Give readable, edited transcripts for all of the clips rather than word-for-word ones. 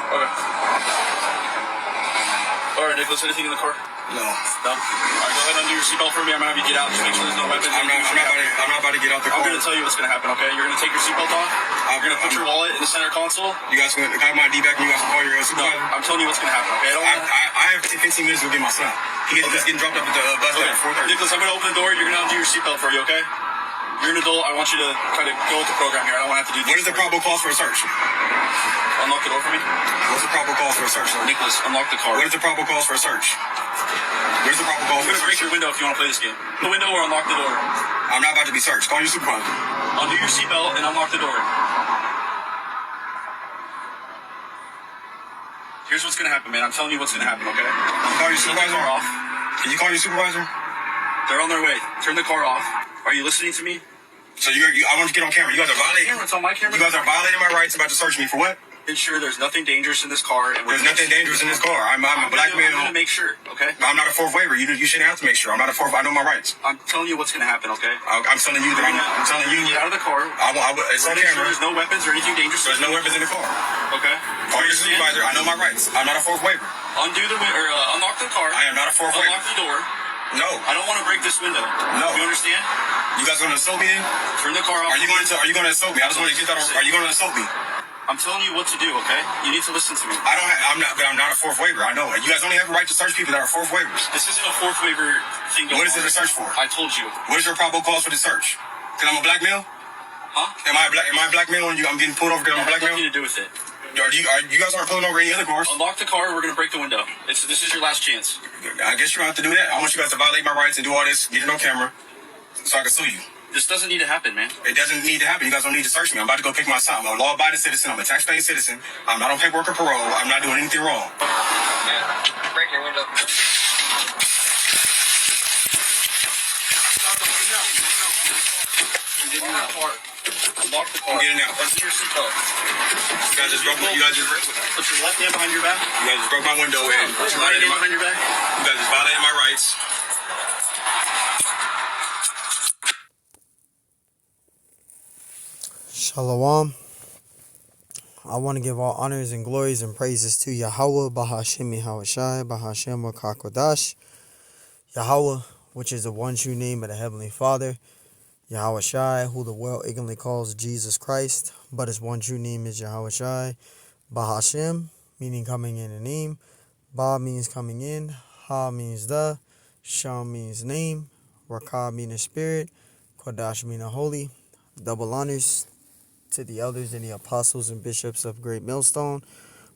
Okay. Alright, Nicholas, anything in the car? No. No? Alright, go ahead and undo your seatbelt for me. I'm gonna have you get out. Just make sure there's no weapons. I'm not about to get out the car. I'm gonna tell you what's gonna happen, okay? You're gonna take your seatbelt off. You're gonna put your wallet in the center console. You guys gonna have my ID back and you guys can call your supervisor? No, I'm telling you what's gonna happen, okay? I have 15 minutes to get my son. He's getting dropped off at the bus stop at 4:30. Nicholas, I'm gonna open the door. You're gonna undo your seatbelt for you, okay? You're an adult. I want you to kind of go with the program here. I don't want to have to do this. What is the probable cause for a search? Unlock the door for me. What's the probable cause for a search, sir? Nicholas, unlock the car. What is the probable cause for a search? Where's the probable cause for a search? Break your window if you want to play this game. The window or unlock the door. I'm not about to be searched. Call your supervisor. Undo your seatbelt and unlock the door. Here's what's gonna happen, man. I'm telling you what's gonna happen, okay? Call your supervisor. Turn the car off. Can you call your supervisor? They're on their way. Turn the car off. Are you listening to me? So I want you to get on camera. You guys are violating. It's on my camera. You guys are violating my rights about to search me for what? Ensure there's nothing dangerous in this car. And there's nothing dangerous in this car. I'm a black male. I'm gonna make sure, okay? I'm not a fourth waiver. You shouldn't have to make sure. I'm not a fourth. I know my rights. I'm telling you what's gonna happen, okay? I'm telling you that I'm telling you. Get out of the car. It's on camera. Sure there's no weapons or anything dangerous. There's no weapons in the car. Okay. Call your supervisor. I know my rights. I'm not a fourth waiver. Unlock the car. I am not a fourth waiver. Unlock the door. No. I don't want to break this window. No. You understand? You guys gonna assault me? Turn the car off. Are you gonna assault me? I just want to get that. Are you gonna assault me? I'm telling you what to do, okay? You need to listen to me. I'm not a fourth waiver. I know it. You guys only have a right to search people that are fourth waivers. This isn't a fourth waiver thing. What is it to search for? I told you. What is your probable cause for the search? Because I'm a black male? Huh? Am I a black male and I'm getting pulled over because I'm a black male? Nothing to do with it. You guys aren't pulling over any other cars? Unlock the car. We're going to break the window. This is your last chance. I guess you're going to have to do that. I want you guys to violate my rights and do all this, get it on camera, so I can sue you. This doesn't need to happen, man. It doesn't need to happen. You guys don't need to search me. I'm about to go pick my son. I'm a law-abiding citizen. I'm a tax-paying citizen. I'm not on paperwork or parole. I'm not doing anything wrong. Man, break your window. Unlock the car. I'm getting out. Undo your seatbelt. You guys just broke my Put your left hand behind your back. You guys just broke my window and Put your right hand behind your back. You guys just violated my rights. Shalom. I want to give all honors and glories and praises to Yahweh, Bahashim Yahawashai, Bahashem Wakakodash. Yahweh, which is the one true name of the Heavenly Father. Yahawashai, who the world ignorantly calls Jesus Christ, but his one true name is Yahawashai. Bahashem, meaning coming in a name. Ba means coming in. Ha means the. Sham means name. Rakah meaning spirit. Kodash meaning holy. Double honors to the elders and the apostles and bishops of Great Millstone,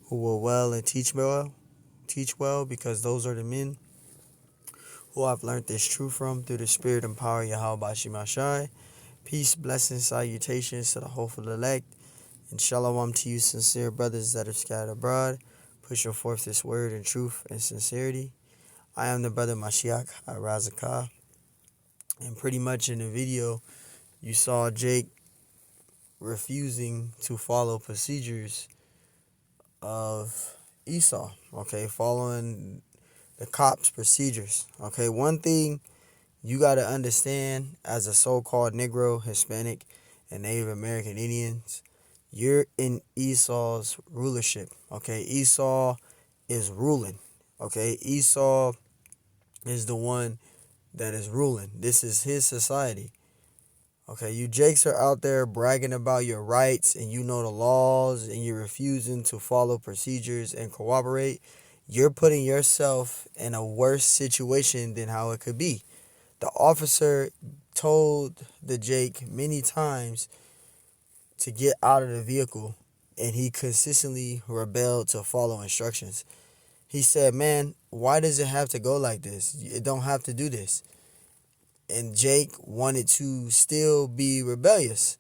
who will well and teach well, because those are the men who I've learned this truth from through the spirit and power of Yahweh Bashimashai. Peace, blessings, salutations to the hopeful elect, and shalom to you sincere brothers that are scattered abroad, pushing forth this word in truth and sincerity. I am the brother Mashiach Arazakah, and pretty much in the video you saw Jake refusing to follow procedures of Esau, okay, following the cops' procedures, okay. One thing you got to understand as a so-called Negro, Hispanic, and Native American Indians, you're in Esau's rulership, okay. Esau is ruling, okay. Esau is the one that is ruling. This is his society. Okay, you Jakes are out there bragging about your rights and you know the laws and you're refusing to follow procedures and cooperate. You're putting yourself in a worse situation than how it could be. The officer told the Jake many times to get out of the vehicle, and he consistently rebelled to follow instructions. He said, man, why does it have to go like this? It don't have to do this. And Jake wanted to still be rebellious.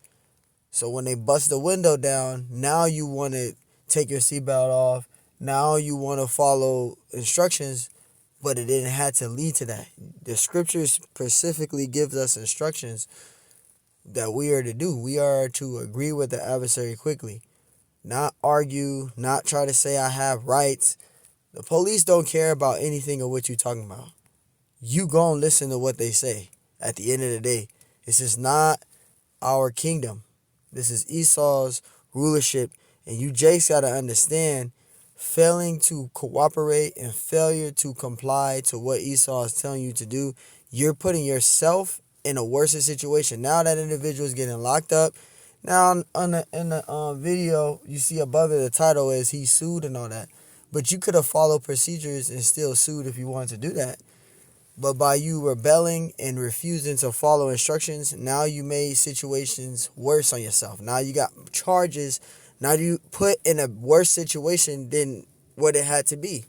So when they bust the window down, now you want to take your seatbelt off. Now you want to follow instructions, but it didn't have to lead to that. The scriptures specifically gives us instructions that we are to do. We are to agree with the adversary quickly. Not argue, not try to say I have rights. The police don't care about anything of what you're talking about. You gonna listen to what they say. At the end of the day, this is not our kingdom. This is Esau's rulership. And you Jakes got to understand, failing to cooperate and failure to comply to what Esau is telling you to do, you're putting yourself in a worse situation. Now that individual is getting locked up. Now in the video, you see above it, the title is he sued and all that. But you could have followed procedures and still sued if you wanted to do that. But by you rebelling and refusing to follow instructions, now you made situations worse on yourself. Now you got charges. Now you put in a worse situation than what it had to be.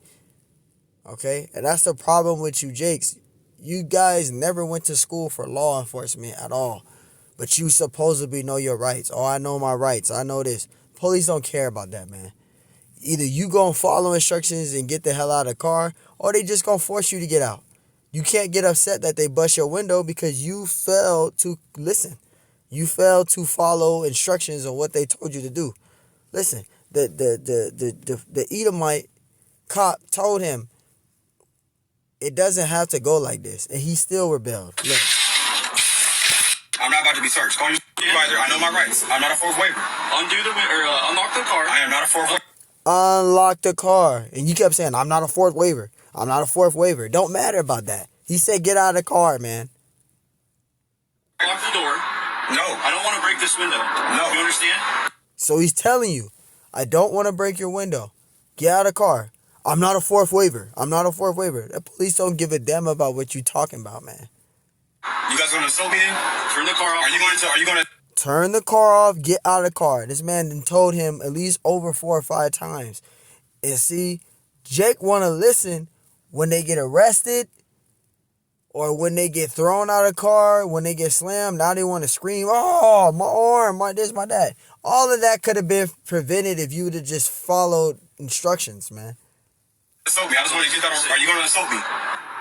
Okay? And that's the problem with you Jakes. You guys never went to school for law enforcement at all. But you supposedly know your rights. Oh, I know my rights. I know this. Police don't care about that, man. Either you gonna follow instructions and get the hell out of the car, or they just gonna force you to get out. You can't get upset that they bust your window because you failed to listen. You failed to follow instructions on what they told you to do. Listen, the Edomite cop told him it doesn't have to go like this, and he still rebelled. Look. I'm not about to be searched. Call your supervisor. I know my rights. I'm not a fourth waiver. Unlock the car. I am not a fourth waiver. Unlock the car. And you kept saying, I'm not a fourth waiver. I'm not a fourth waiver. It don't matter about that. He said, get out of the car, man. Lock the door. No. I don't want to break this window. No. You understand? So he's telling you, I don't want to break your window. Get out of the car. I'm not a fourth waiver. I'm not a fourth waiver. The police don't give a damn about what you talking about, man. You guys gonna assault me then? Turn the car off. Are you gonna Turn the car off, get out of the car. This man done told him at least over 4 or 5 times. And see, Jake want to listen when they get arrested or when they get thrown out of the car, when they get slammed. Now they want to scream, oh, my arm, my this, my that. All of that could have been prevented if you would have just followed instructions, man. assault me? I just want to get that. Are you gonna assault me?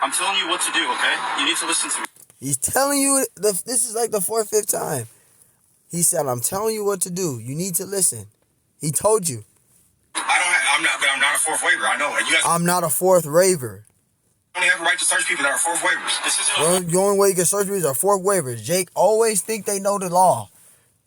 I'm telling you what to do, okay? You need to listen to me. He's telling you, this is like the 4th, 5th time. He said, I'm telling you what to do. You need to listen. He told you. I'm not a fourth waiver. I know it. You guys I'm not a fourth waiver. only have a right to search people that are fourth waivers. This is Well, the only way you can search me is a fourth waivers. Jake always think they know the law.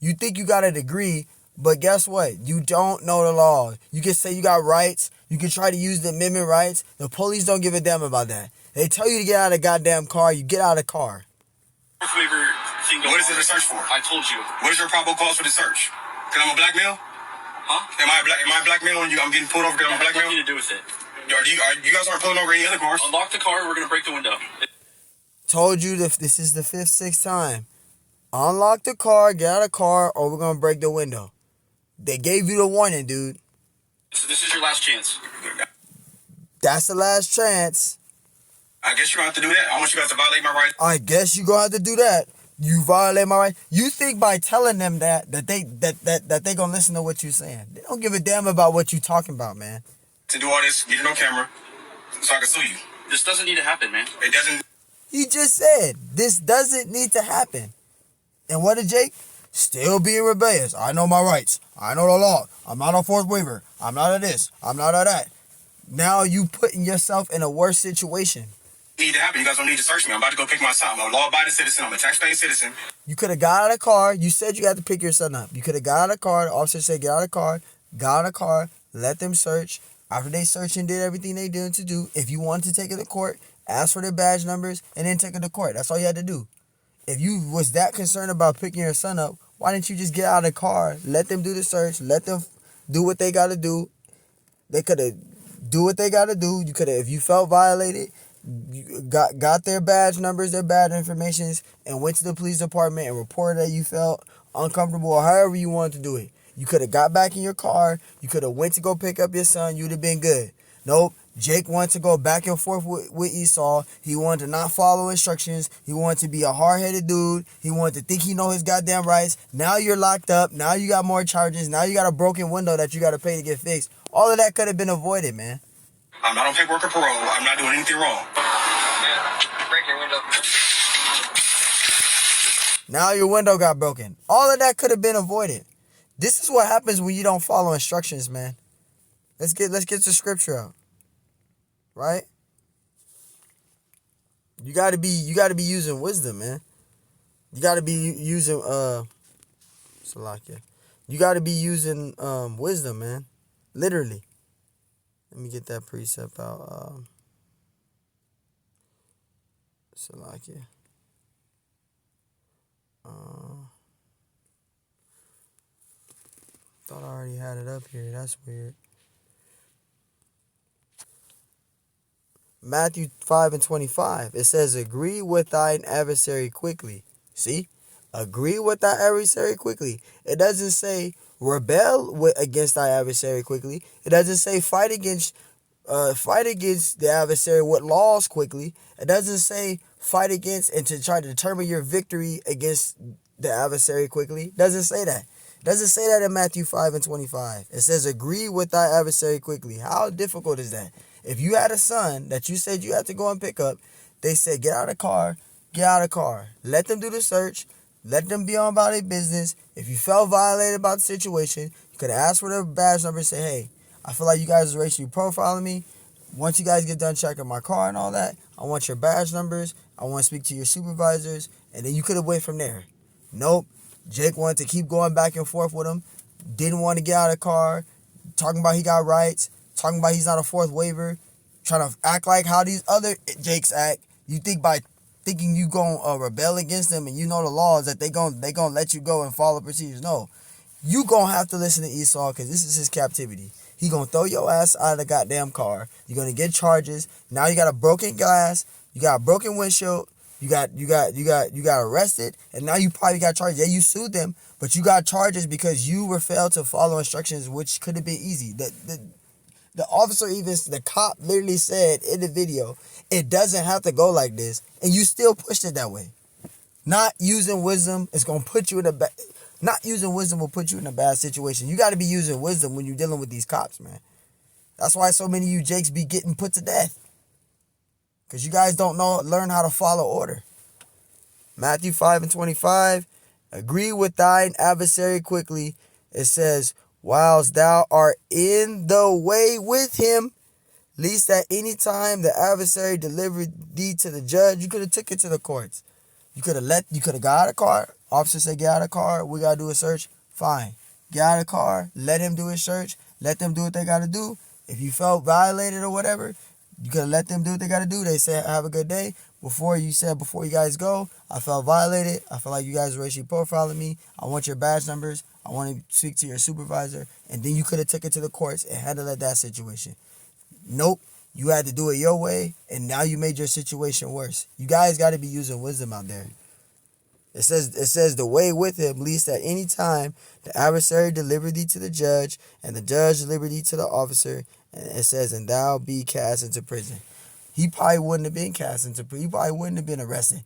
You think you got a degree, but guess what? You don't know the law. You can say you got rights. You can try to use the amendment rights. The police don't give a damn about that. They tell you to get out of the goddamn car. You get out of the car. fourth waiver thing. What is it to search for? I told you. What is your probable cause for the search? Because I'm a black male? Huh? Am I a black male and I'm getting pulled over because I'm a black male? Nothing to do with it. You guys aren't pulling over any other cars? Unlock the car. We're gonna break the window. Told you this is the 5th, 6th time. Unlock the car, get out of the car, or we're going to break the window. They gave you the warning, dude. So this is your last chance. That's the last chance. I guess you're going to have to do that. I want you guys to violate my rights. I guess you're going to have to do that. You violate my right. You think by telling them that they going to listen to what you're saying. They don't give a damn about what you talking about, man. To do all this, get it on camera, so I can sue you. This doesn't need to happen, man. It doesn't. He just said, this doesn't need to happen. And what did Jake? Still being rebellious. I know my rights. I know the law. I'm not a fourth waiver. I'm not a this. I'm not a that. Now you putting yourself in a worse situation. Need to happen. You guys don't need to search me. I'm about to go pick my son. I'm a law-abiding citizen. I'm a tax-paying citizen. You could have got out of the car. You said you had to pick your son up. You could have got out of the car. The officer said, get out of the car. Got out of the car. Let them search. After they searched and did everything they did to do, if you wanted to take it to court, ask for their badge numbers, and then take it to court. That's all you had to do. If you was that concerned about picking your son up, why didn't you just get out of the car, let them do the search, let them do what they got to do? They could have do what they got to do. You could have, if you felt violated, you got their badge numbers, their badge informations, and went to the police department and reported that you felt uncomfortable or however you wanted to do it. You could have got back in your car. You could have went to go pick up your son. You would have been good. Nope. Jake wanted to go back and forth with Esau. He wanted to not follow instructions. He wanted to be a hard-headed dude. He wanted to think he know his goddamn rights. Now you're locked up. Now you got more charges. Now you got a broken window that you got to pay to get fixed. All of that could have been avoided, man. I'm not on paperwork or parole. I'm not doing anything wrong. Yeah, break your window. Now your window got broken. All of that could have been avoided. This is what happens when you don't follow instructions, man. Let's get the scripture out. Right? You gotta be using wisdom, man. You gotta be using Salakia. You got to be using wisdom, man. Literally. Let me get that precept out. Salakia. Thought I already had it up here. That's weird. Matthew 5:25. It says, agree with thine adversary quickly. See? Agree with thy adversary quickly. It doesn't say rebel against thy adversary quickly. It doesn't say fight against the adversary with laws quickly. It doesn't say fight against and to try to determine your victory against the adversary quickly. It doesn't say that. It doesn't say that in Matthew 5:25. It says agree with thy adversary quickly. How difficult is that? If you had a son that you said you had to go and pick up, they said get out of the car, get out of the car. Let them do the search. Let them be on about their business. If you felt violated about the situation, you could ask for their badge number and say, hey, I feel like you guys are racially profiling me. Once you guys get done checking my car and all that, I want your badge numbers. I want to speak to your supervisors. And then you could have went from there. Nope. Jake wanted to keep going back and forth with him. Didn't want to get out of the car. Talking about he got rights. Talking about he's not a fourth waiver. Trying to act like how these other Jakes act. You think by thinking you going to rebel against them and you know the laws that they gonna let you go and follow procedures. No. You going to have to listen to Esau because this is his captivity. He going to throw your ass out of the goddamn car. You're going to get charges. Now you got a broken glass. You got a broken windshield. You got arrested. And now you probably got charges. Yeah, you sued them, but you got charges because you were failed to follow instructions, which could have been easy. The officer the cop literally said in the video, it doesn't have to go like this. And you still pushed it that way. Not using wisdom is going to put you in a Not using wisdom will put you in a bad situation. You got to be using wisdom when you're dealing with these cops, man. That's why so many of you Jakes be getting put to death. Because you guys don't learn how to follow order. Matthew 5:25. Agree with thine adversary quickly. It says, whilst thou art in the way with him, lest at any time the adversary deliver thee to the judge. You could have took it to the courts. You could have got out of the car. Officer said, get out of the car. We got to do a search. Fine. Get out of the car. Let him do his search. Let them do what they got to do. If you felt violated or whatever, you could have let them do what they got to do. They said, have a good day. Before you guys go, I felt violated. I feel like you guys are racially profiling me. I want your badge numbers. I want to speak to your supervisor. And then you could have took it to the courts and handled that situation. Nope. You had to do it your way, and now you made your situation worse. You guys got to be using wisdom out there. It says the way with him, lest at any time the adversary deliver thee to the judge, and the judge deliver thee to the officer. And it says, and thou be cast into prison. He probably wouldn't have been cast into prison. He probably wouldn't have been arrested.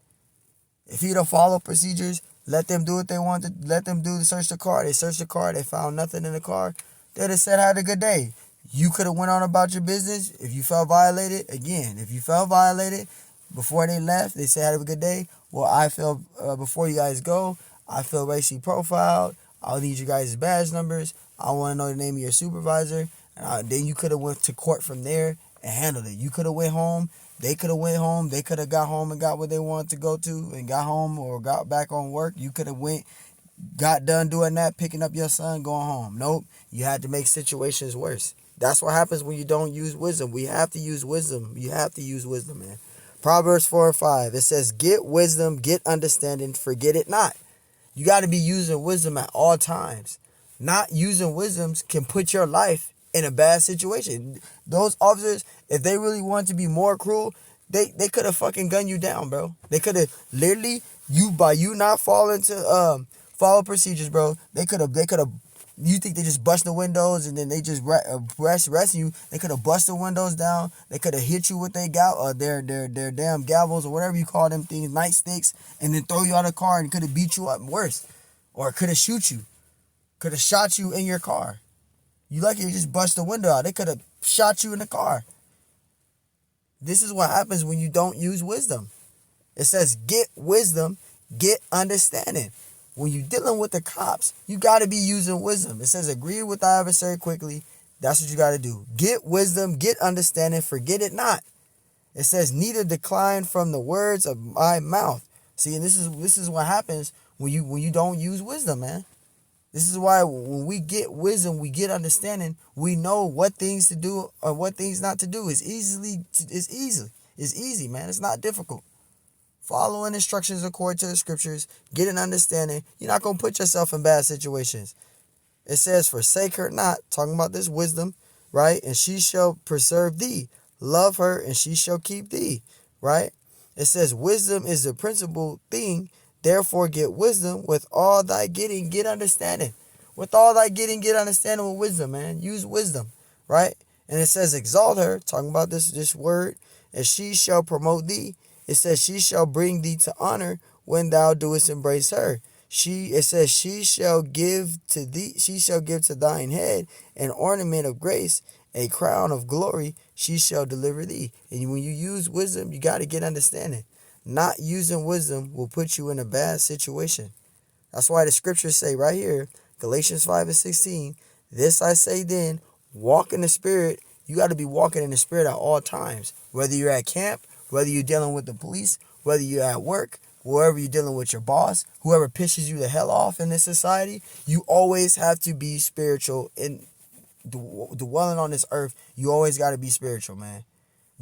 If he'd have followed procedures, let them do what they wanted, let them do the search the car. They searched the car, they found nothing in the car. They'd have said, had a good day. You could have went on about your business. If you felt violated, before they left, they said, have a good day. Well, I feel, before you guys go, I feel racially profiled. I'll need you guys' badge numbers. I want to know the name of your supervisor. And then you could have went to court from there and handled it. You could have went home. They could have went home. They could have got home and got what they wanted to go to and got home or got back on work. You could have got done doing that, picking up your son, going home. Nope. You had to make situations worse. That's what happens when you don't use wisdom. We have to use wisdom. You have to use wisdom, man. Proverbs 4:5. It says, get wisdom, get understanding, forget it not. You got to be using wisdom at all times. Not using wisdom can put your life in a bad situation. Those officers, if they really wanted to be more cruel, they could have fucking gunned you down, bro. They could have literally, by you not falling to follow procedures, bro, they could have you think they just bust the windows and then they just arrest you? They could have bust the windows down. They could have hit you with their damn gavels or whatever you call them things, nightsticks, and then throw you out of the car and could have beat you up worse, or could have shoot you, could have shot you in your car. You lucky you just bust the window out. They could have shot you in the car. This is what happens when you don't use wisdom. It says get wisdom, get understanding. When you're dealing with the cops, you got to be using wisdom. It says agree with the adversary quickly. That's what you got to do. Get wisdom, get understanding, forget it not. It says neither decline from the words of my mouth. See, and this is what happens when you don't use wisdom, man. This is why when we get wisdom, we get understanding, we know what things to do or what things not to do. It's easy, man. It's not difficult. Following instructions according to the scriptures, get an understanding. You're not going to put yourself in bad situations. It says, forsake her not, talking about this wisdom, right? And she shall preserve thee. Love her and she shall keep thee, right? It says, wisdom is the principal thing. Therefore, get wisdom. With all thy getting, get understanding. With all thy getting, get understanding with wisdom, man. Use wisdom, right? And it says, exalt her, talking about this word, and she shall promote thee. It says, she shall bring thee to honor when thou doest embrace her. It says, she shall give to thee, she shall give to thine head an ornament of grace, a crown of glory, she shall deliver thee. And when you use wisdom, you got to get understanding. Not using wisdom will put you in a bad situation. That's why the scriptures say right here, Galatians 5:16, this I say then, walk in the spirit. You got to be walking in the spirit at all times, whether you're at camp, whether you're dealing with the police, whether you're at work, wherever you're dealing with your boss, whoever pisses you the hell off in this society, you always have to be spiritual. In dwelling on this earth, you always got to be spiritual, man.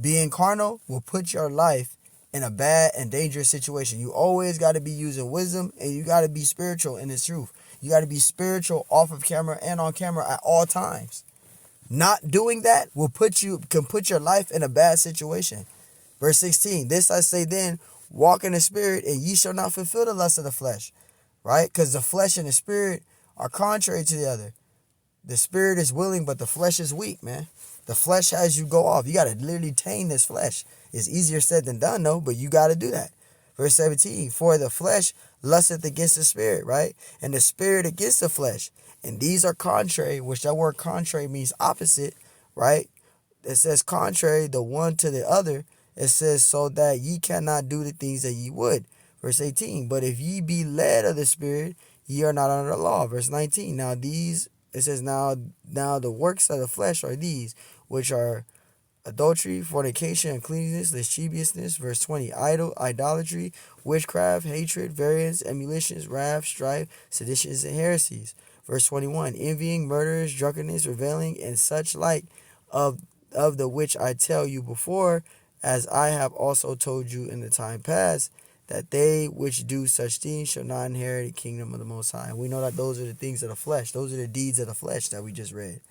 Being carnal will put your life in a bad and dangerous situation. You always got to be using wisdom, and you got to be spiritual in this truth. You got to be spiritual off of camera and on camera at all times. Not doing that can put your life in a bad situation. Verse 16, this I say then, walk in the spirit, and ye shall not fulfill the lust of the flesh. Right? Because the flesh and the spirit are contrary to the other. The spirit is willing, but the flesh is weak, man. The flesh has you go off. You got to literally tame this flesh. It's easier said than done, though, but you got to do that. Verse 17, for the flesh lusteth against the spirit, right? And the spirit against the flesh. And these are contrary, which that word contrary means opposite, right? It says contrary, the one to the other. It says, so that ye cannot do the things that ye would. Verse 18, but if ye be led of the Spirit, ye are not under the law. Verse 19, now the works of the flesh are these, which are adultery, fornication, uncleanness, lasciviousness. Verse 20, idolatry, witchcraft, hatred, variance, emulations, wrath, strife, seditions, and heresies. Verse 21, envying, murders, drunkenness, reveling, and such like of the which I tell you before, as I have also told you in the time past, that they which do such things shall not inherit the kingdom of the Most High. And we know that those are the things of the flesh. Those are the deeds of the flesh that we just read.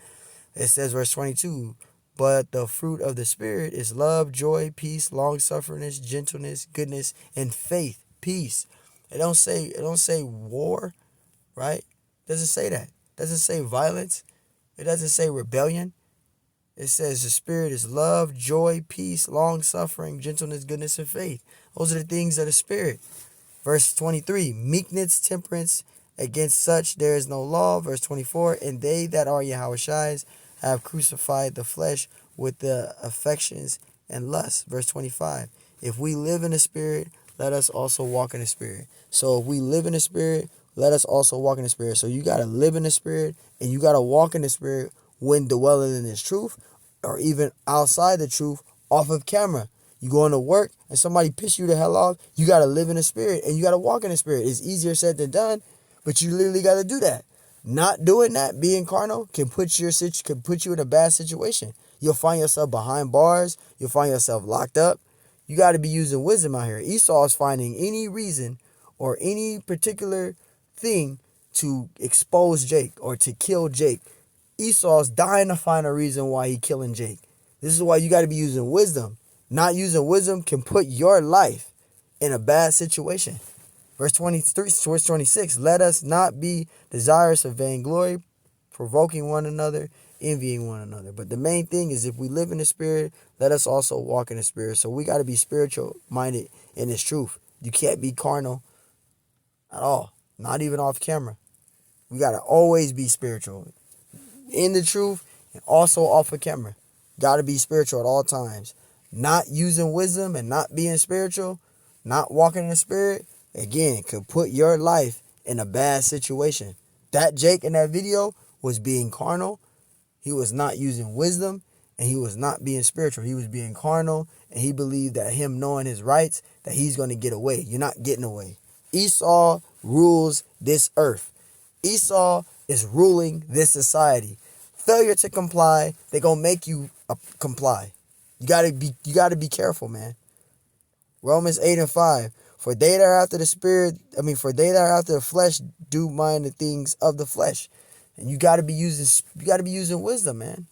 It says, verse 22, but the fruit of the Spirit is love, joy, peace, long-sufferness, gentleness, goodness, and faith, peace. It don't say war, right? It doesn't say that. It doesn't say violence. It doesn't say rebellion. It says the Spirit is love, joy, peace, long-suffering, gentleness, goodness, and faith. Those are the things of the Spirit. Verse 23, meekness, temperance, against such there is no law. Verse 24, and they that are Yahushai's have crucified the flesh with the affections and lusts. Verse 25, if we live in the Spirit, let us also walk in the Spirit. So if we live in the Spirit, let us also walk in the Spirit. So you got to live in the Spirit, and you got to walk in the Spirit when dwelling in this truth, or even outside the truth, off of camera. You going to work and somebody piss you the hell off, you got to live in the Spirit and you got to walk in the Spirit. It's easier said than done, but you literally got to do that. Not doing that, being carnal, can put you in a bad situation. You'll find yourself behind bars. You'll find yourself locked up. You got to be using wisdom out here. Esau is finding any reason or any particular thing to expose Jake or to kill Jake. Esau's dying to find a reason why he killing Jake. This is why you got to be using wisdom. Not using wisdom can put your life in a bad situation. Verse 23, verse 26, let us not be desirous of vainglory, provoking one another, envying one another. But the main thing is, if we live in the Spirit, let us also walk in the Spirit. So we got to be spiritual minded in this truth. You can't be carnal at all, not even off camera. We got to always be spiritual in the truth and also off of camera. Got to be spiritual at all times. Not using wisdom and not being spiritual, not walking in the Spirit, again, could put your life in a bad situation. That Jake in that video was being carnal. He was not using wisdom, and he was not being spiritual. He was being carnal, and he believed that him knowing his rights, that he's going to get away. You're not getting away. Esau rules this earth. Esau is ruling this society. Failure to comply, they're gonna make you comply. You gotta be careful, man. Romans 8:5. For they that are after the spirit, for they that are after the flesh do mind the things of the flesh. And you gotta be using wisdom, man.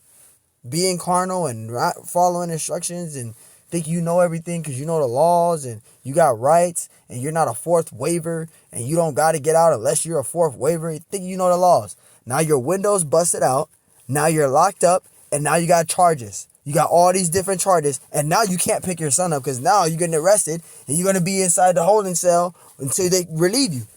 Being carnal and not following instructions and think you know everything because you know the laws and you got rights and you're not a fourth waiver and you don't got to get out unless you're a fourth waiver. You think you know the laws. Now your window's busted out. Now you're locked up and now you got charges. You got all these different charges and now you can't pick your son up because now you're getting arrested and you're going to be inside the holding cell until they relieve you.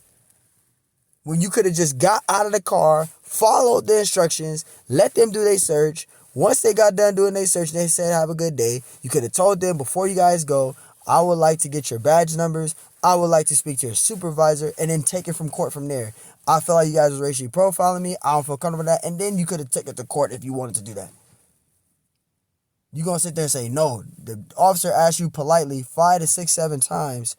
When you could have just got out of the car, followed the instructions, let them do their search. Once they got done doing their search, they said, have a good day. You could have told them before you guys go, I would like to get your badge numbers. I would like to speak to your supervisor and then take it from court from there. I feel like you guys was racially profiling me. I don't feel comfortable with that. And then you could have taken it to court if you wanted to do that. You're going to sit there and say, no, the officer asked you politely 5 to 6, 7 times,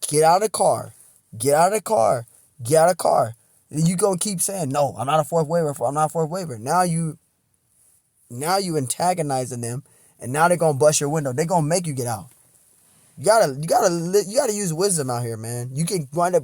get out of the car, get out of the car, get out of the car. And you going to keep saying, no, I'm not a fourth waiver. I'm not a fourth waiver. Now you antagonizing them, and now they're gonna bust your window. They're gonna make you get out. You gotta use wisdom out here, man. You can wind up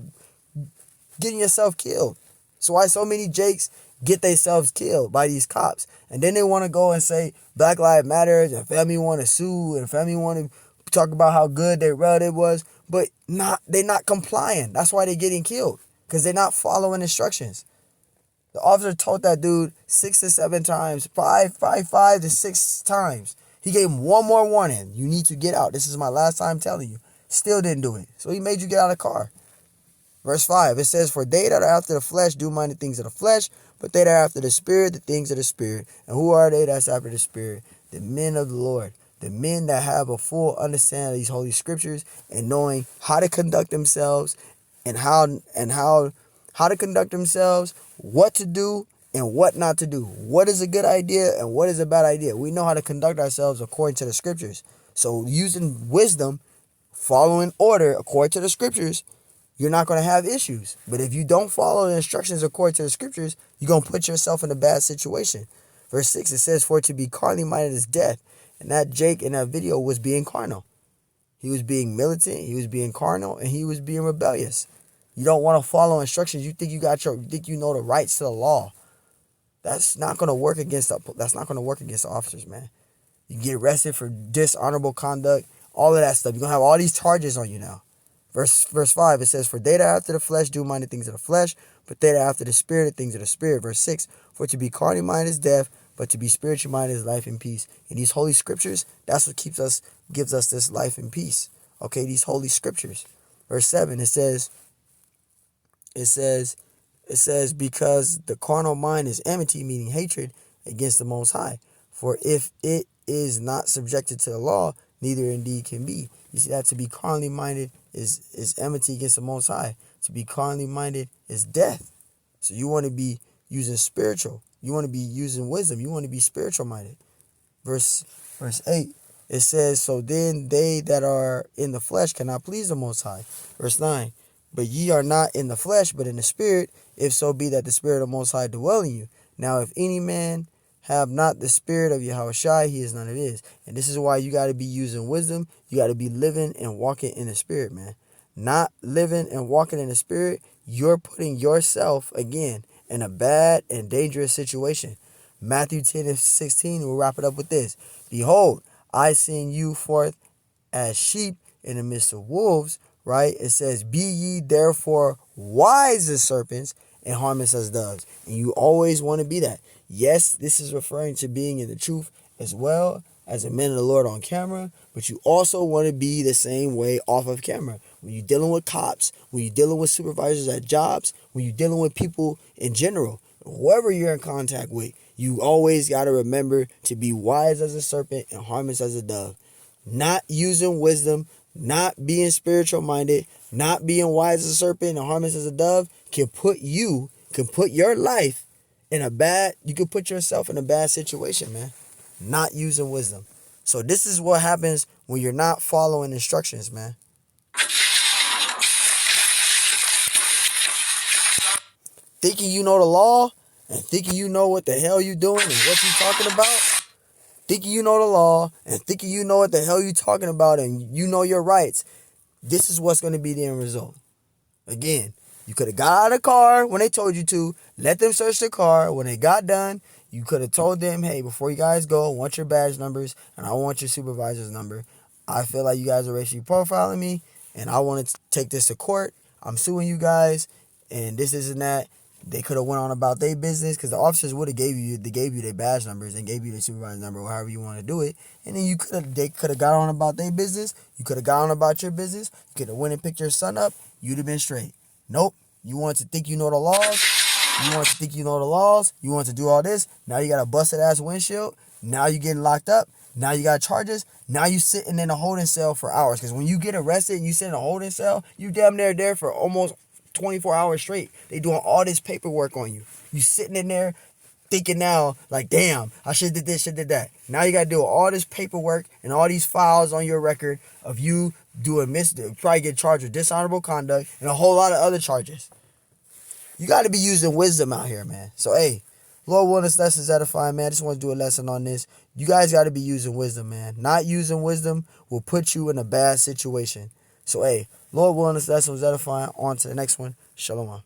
getting yourself killed. So why so many Jakes get themselves killed by these cops, and then they want to go and say Black Lives Matter, and family want to sue, and family want to talk about how good their relative was, but they're not complying. That's why they're getting killed because they're not following instructions. The officer told that dude 6 to 7 times, 5 to 6 times. He gave him one more warning. You need to get out. This is my last time telling you. Still didn't do it. So he made you get out of the car. Verse 5, it says, for they that are after the flesh do mind the things of the flesh, but they that are after the spirit, the things of the spirit. And who are they that's after the spirit? The men of the Lord. The men that have a full understanding of these holy scriptures and knowing how to conduct themselves and how to conduct themselves, what to do and what not to do. What is a good idea and what is a bad idea. We know how to conduct ourselves according to the scriptures. So using wisdom, following order according to the scriptures, you're not going to have issues. But if you don't follow the instructions according to the scriptures, you're going to put yourself in a bad situation. Verse 6, it says, for to be carnally minded is death. And that Jake in that video was being carnal. He was being militant, he was being carnal, and he was being rebellious. You don't want to follow instructions. You think you know the rights to the law. That's not going to work against the officers, man. You get arrested for dishonorable conduct, all of that stuff. You're going to have all these charges on you now. Verse 5, it says, for they that are after the flesh do mind the things of the flesh, but they that are after the spirit, the things of the spirit. Verse 6, for to be carnally minded is death, but to be spiritually minded is life and peace. In these holy scriptures, that's what gives us this life and peace. Okay, these holy scriptures. Verse 7, it says, because the carnal mind is enmity, meaning hatred, against the Most High. For if it is not subjected to the law, neither indeed can be. You see that to be carnally minded is enmity against the Most High. To be carnally minded is death. So you want to be using spiritual. You want to be using wisdom. You want to be spiritual minded. Verse 8, it says, so then they that are in the flesh cannot please the Most High. Verse 9, but ye are not in the flesh, but in the spirit, if so be that the spirit of the Most High dwell in you. Now, if any man have not the spirit of Yahushua, he is none of his. And this is why you got to be using wisdom. You got to be living and walking in the spirit, man. Not living and walking in the spirit, you're putting yourself, again, in a bad and dangerous situation. Matthew 10 and 16, we'll wrap it up with this. Behold, I send you forth as sheep in the midst of wolves, right? It says, be ye therefore wise as serpents and harmless as doves. And you always want to be that. Yes, this is referring to being in the truth as well as a man of the Lord on camera, but you also want to be the same way off of camera. When you're dealing with cops, when you're dealing with supervisors at jobs, when you're dealing with people in general, whoever you're in contact with, you always got to remember to be wise as a serpent and harmless as a dove. Not using wisdom, not being spiritual minded, not being wise as a serpent and harmless as a dove can put your life in you can put yourself in a bad situation, man. Not using wisdom. So this is what happens when you're not following instructions, man. thinking you know the law and thinking you know what the hell you doing and what you talking about, thinking you know the law and thinking you know what the hell you talking about and you know your rights, this is what's going to be the end result. Again, you could have got out of the car when they told you to, let them search the car. When they got done, you could have told them, hey, before you guys go, I want your badge numbers and I want your supervisor's number. I feel like you guys are racially profiling me and I want to take this to court. I'm suing you guys and this and that. They could have went on about their business because the officers would have gave you their badge numbers and gave you their supervisor's number or however you want to do it. And then they could have got on about their business. You could have got on about your business. You could have went and picked your son up. You'd have been straight. Nope. You want to think you know the laws. You want to think you know the laws. You want to do all this. Now you got a busted ass windshield. Now you getting locked up. Now you got charges. Now you sitting in a holding cell for hours. Because when you get arrested and you sit in a holding cell, you damn near there for almost 24 hours straight. They doing all this paperwork on you. You sitting in there thinking now, like, damn, I should did this, should did that. Now you got to do all this paperwork and all these files on your record of you doing probably get charged with dishonorable conduct and a whole lot of other charges. You got to be using wisdom out here, man. So, hey, Lord willing, this lesson's edifying, man. I just want to do a lesson on this. You guys got to be using wisdom, man. Not using wisdom will put you in a bad situation. So, hey, Lord willing, this lesson was edifying. On to the next one. Shalom.